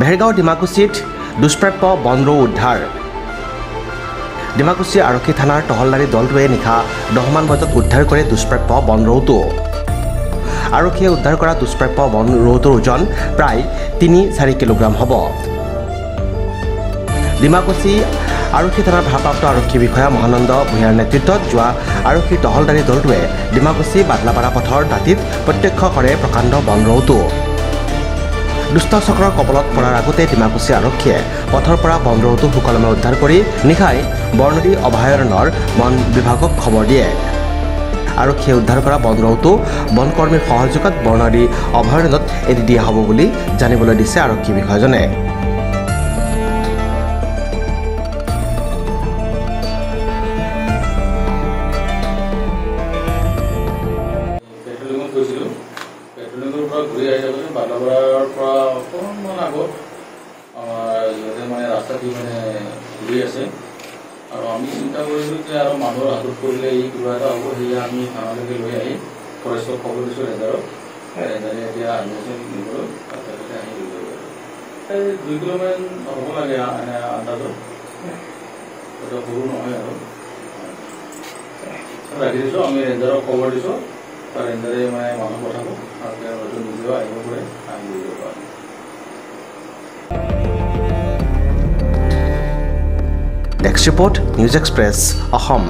ভেৰগাঁও ডিমাকুছিত দুষ্প্ৰাপ্য বনৰৌ উদ্ধাৰ ডিমাকুছি আৰক্ষী থানাৰ টহলদাৰী দলটোৱে নিশা 10মান বজাত উদ্ধাৰ কৰে দুষ্প্ৰাপ্য বনৰৌটো আৰক্ষীয়ে উদ্ধাৰ কৰা দুষ্প্ৰাপ্য বনৰৌটোৰ ওজন প্ৰায় 3-4 কিলোগ্ৰাম হ'ব ডিমাকুছি আৰক্ষী থানাৰ ভাৰপ্ৰাপ্ত আৰক্ষী বিষয়া মহানন্দ ভূঞাৰ নেতৃত্বত যোৱা আৰক্ষীৰ টহলদাৰী দলটোৱে ডিমাকুছি বাদলাপাৰা পথৰ দাঁতিত প্ৰত্যক্ষ কৰে প্ৰকাণ্ড বনৰৌটো দুষ্ট চক্ৰৰ কবলত পৰাৰ আগতে ডিমাকুছি আৰক্ষীয়ে পথৰ পৰা বনৰৌটো সুকলমে উদ্ধাৰ কৰি নিশাই বৰনদী অভয়াৰণ্যৰ বন বিভাগক খবৰ দিয়ে আৰক্ষীয়ে উদ্ধাৰ কৰা বনৰৌটো বনকৰ্মীৰ সহযোগত বৰনদী অভয়াৰণ্যত এৰি দিয়া হ'ব বুলি জানিবলৈ দিছে আৰক্ষী বিষয়াজনে ঘূৰি আহি থাকোঁতে বাদলাপাৰাৰ পৰা অকণমান আগত আমাৰ সিহঁতে মানে ৰাস্তাটো মানে ঘূৰি আছে আৰু আমি চিন্তা কৰিলোঁ যে আৰু মানুহৰ হাতত কৰিলে এই কিবা এটা হ'ব সেয়ে আমি থানালৈকে লৈ আহি ফৰেষ্টক খবৰ দিছোঁ ৰেঞ্জাৰক ৰেঞ্জাৰে এতিয়া আহি আছে নিবলৈ তাতে আহি এই 2 কিলোমিটাৰ হ'ব লাগে এনে আন্দাজত এটা সৰু নহয় আৰু ৰাখি দিছোঁ আমি ৰেঞ্জাৰক খবৰ দিছোঁ ৰেঞ্জাৰে মানে মানুহ পঠাব আৰু তেওঁ হয়তো নিজেও আহিব পাৰে আহি দিব পাৰে desk report news express Assam